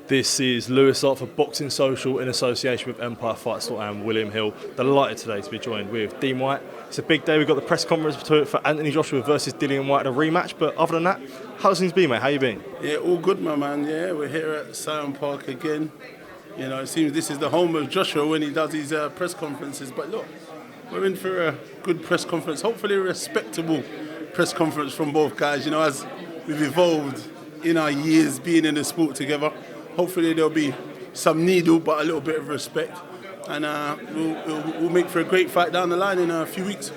This is Lewis Art for Boxing Social in association with Empire Fight Store and William Hill. Delighted today to be joined with Dean Whyte. It's a big day. We've got the press conference for Anthony Joshua versus Dillian Whyte, a rematch. But other than that, how's things been, mate? How you been? Yeah, all good, my man. Yeah, we're here at Sion Park again. You know, it seems this is the home of Joshua when he does his press conferences. But look, we're in for a good press conference. Hopefully a respectable press conference from both guys. You know, as we've evolved in our years being in the sport together, hopefully there'll be some needle, but a little bit of respect. And we'll make for a great fight down the line in a few weeks.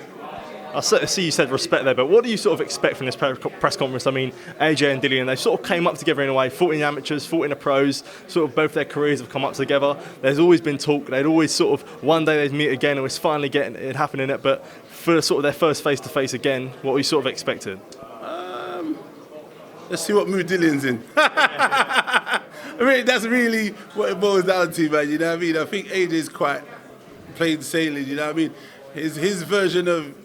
I see you said respect there, but what do you sort of expect from this press conference? I mean, AJ and Dillian, they sort of came up together in a way, fought in the amateurs, fought in the pros, sort of both their careers have come up together. There's always been talk, they'd always sort of, one day they'd meet again and it's finally getting it happening, but for sort of their first face-to-face again, what were you sort of expected? Let's see what mood Dillian's in. I mean, that's really what it boils down to, man, you know what I mean? I think AJ's quite plain sailing, you know what I mean? His version of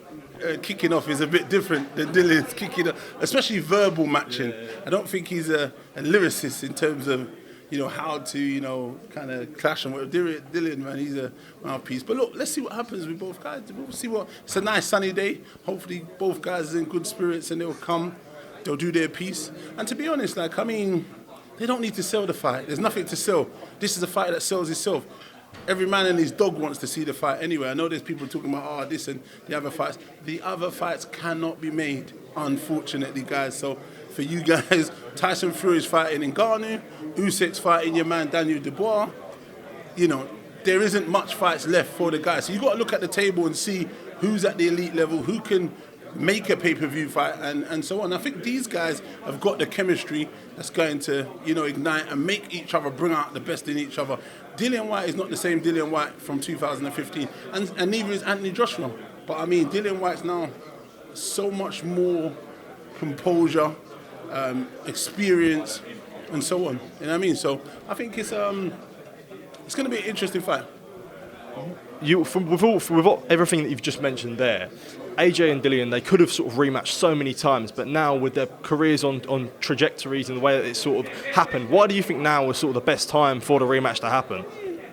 kicking off is a bit different than Dillian's kicking off, especially verbal matching. I don't think he's a lyricist in terms of, you know, how to, you know, kind of clash and with Dillian, man, he's a mouthpiece. But look, let's see what happens with both guys. We'll see it's a nice sunny day. Hopefully both guys are in good spirits and they'll come, they'll do their piece. And to be honest, like, I mean, they don't need to sell the fight. There's nothing to sell. This is a fight that sells itself. Every man and his dog wants to see the fight anyway. I know there's people talking about, this and the other fights. The other fights cannot be made, unfortunately, guys. So for you guys, Tyson Fury's fighting in Ngannou, Usyk's fighting your man Daniel Dubois. You know, there isn't much fights left for the guys. So you've got to look at the table and see who's at the elite level, who can make a pay-per-view fight and so on. I think these guys have got the chemistry that's going to, you know, ignite and make each other, bring out the best in each other. Dillian Whyte is not the same Dillian Whyte from 2015, and neither is Anthony Joshua. But I mean, Dillian Whyte's now so much more composure, experience, and so on. You know what I mean? So I think it's going to be an interesting fight. With everything that you've just mentioned there, AJ and Dillian, they could have sort of rematched so many times, but now with their careers on trajectories and the way that it sort of happened, why do you think now was sort of the best time for the rematch to happen?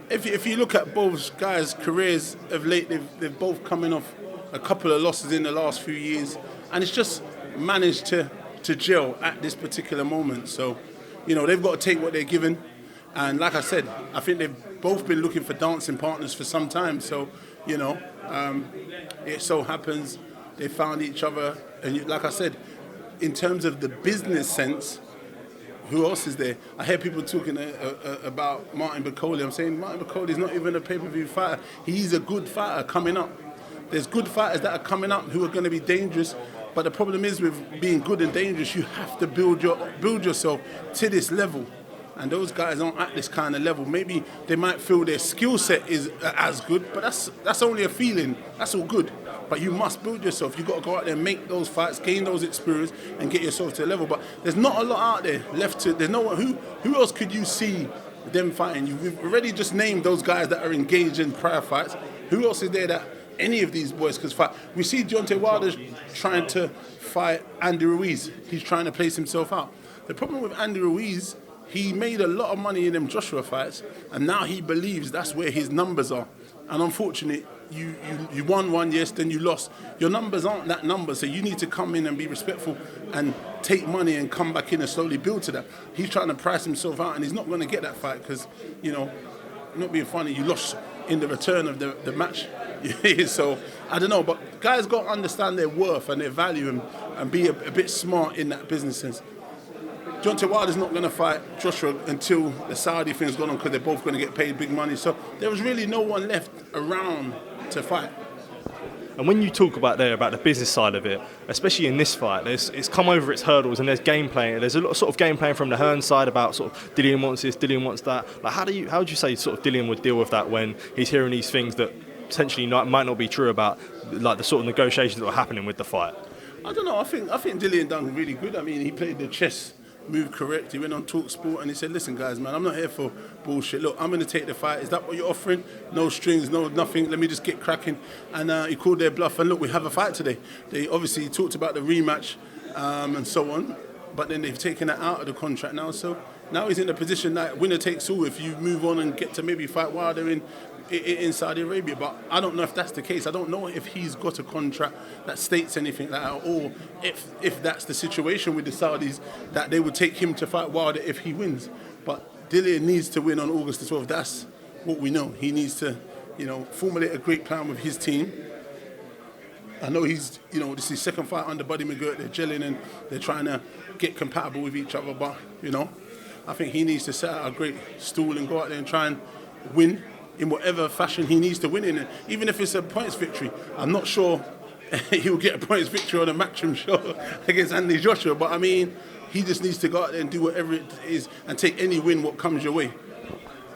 If you look at both guys' careers of late, they've both coming off a couple of losses in the last few years, and it's just managed to gel at this particular moment. So, you know, they've got to take what they're given. And like I said, I think they've both been looking for dancing partners for some time. So, you know, it so happens they found each other. And like I said, in terms of the business sense, who else is there? I hear people talking about Martin Bakole. I'm saying Martin Bakole is not even a pay-per-view fighter. He's a good fighter coming up. There's good fighters that are coming up who are going to be dangerous. But the problem is with being good and dangerous, you have to build yourself to this level. And those guys aren't at this kind of level. Maybe they might feel their skill set is as good, but that's only a feeling. That's all good. But you must build yourself. You've got to go out there and make those fights, gain those experience, and get yourself to a level. But there's not a lot out there left to. There's no one. Who else could you see them fighting? You've already just named those guys that are engaged in prior fights. Who else is there that any of these boys could fight? We see Deontay Wilder trying to fight Andy Ruiz. He's trying to place himself out. The problem with Andy Ruiz, he made a lot of money in them Joshua fights, and now he believes that's where his numbers are. And unfortunately, you won one, yes, then you lost. Your numbers aren't that number, so you need to come in and be respectful and take money and come back in and slowly build to that. He's trying to price himself out, and he's not going to get that fight because, you know, not being funny, you lost in the return of the match. So, I don't know, but guys got to understand their worth and their value and be a bit smart in that business sense. Deontay Wilder's not going to fight Joshua until the Saudi thing's gone on because they're both going to get paid big money. So there was really no one left around to fight. And when you talk about the business side of it, especially in this fight, it's come over its hurdles and there's game playing. There's a lot of sort of game playing from the Hearn side about sort of Dillian wants this, Dillian wants that. Like how would you say sort of Dillian would deal with that when he's hearing these things that potentially might not be true about like the sort of negotiations that were happening with the fight? I don't know. I think Dillian done really good. I mean, he played the chess moved correct. He went on TalkSport and he said, listen, guys, man, I'm not here for bullshit. Look, I'm going to take the fight. Is that what you're offering? No strings, no nothing. Let me just get cracking. And he called their bluff. And look, we have a fight today. They obviously talked about the rematch and so on. But then they've taken that out of the contract now. So now he's in a position that winner takes all if you move on and get to maybe fight Wilder in Saudi Arabia. But I don't know if that's the case. I don't know if he's got a contract that states anything like that, or if that's the situation with the Saudis, that they would take him to fight Wilder if he wins. But Dillian needs to win on August the 12th. That's what we know. He needs to, formulate a great plan with his team. I know he's, this is his second fight under Buddy McGirt. They're gelling and they're trying to get compatible with each other. But, I think he needs to set out a great stool and go out there and try and win in whatever fashion he needs to win in. Even if it's a points victory, I'm not sure he'll get a points victory on a Matchroom show against Anthony Joshua. But, I mean, he just needs to go out there and do whatever it is and take any win what comes your way.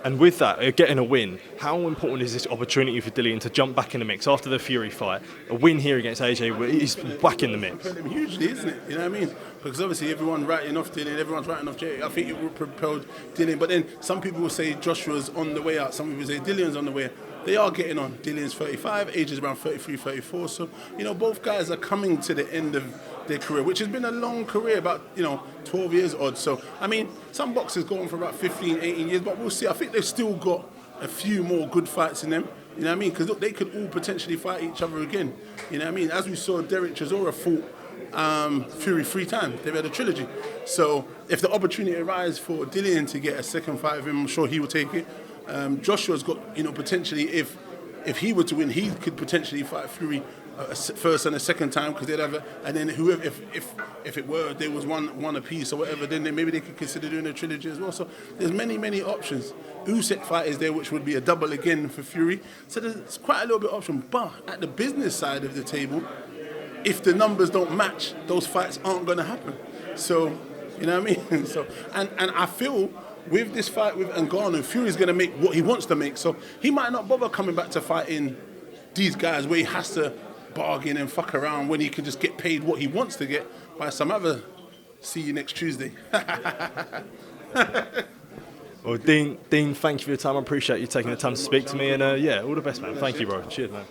And with that, getting a win, how important is this opportunity for Dillian to jump back in the mix after the Fury fight? A win here against AJ, he's back in the mix. Hugely, isn't it? You know what I mean? Because obviously everyone's writing off Dillian, everyone's writing off Jay. I think it would propel Dillian. But then some people will say Joshua's on the way out. Some people say Dillian's on the way out. They are getting on. Dillian's 35, AJ is around 33, 34. So, both guys are coming to the end of their career, which has been a long career, about 12 years odd. So I mean, some boxers go on for about 15, 18 years, but we'll see. I think they've still got a few more good fights in them. You know what I mean? Because look, they could all potentially fight each other again. You know what I mean? As we saw, Derek Chisora fought Fury 3 times. They've had a trilogy. So if the opportunity arises for Dillian to get a second fight of him, I'm sure he will take it. Joshua's got, potentially, if he were to win, he could potentially fight Fury first and a second time, because they'd have and then whoever, if it were there was one apiece or whatever, then maybe they could consider doing a trilogy as well. So there's many options. Usyk fight is there, which would be a double again for Fury. So there's quite a little bit of option. But at the business side of the table, if the numbers don't match, those fights aren't going to happen. So you know what I mean. So and I feel with this fight with Ngannou, Fury's going to make what he wants to make. So he might not bother coming back to fighting these guys where he has to bargain and fuck around, when he can just get paid what he wants to get by some other. See you next Tuesday. Well, Dean, thank you for your time. I appreciate you taking the time to speak to me, and all the best, man. Thank you, bro. Cheers, man.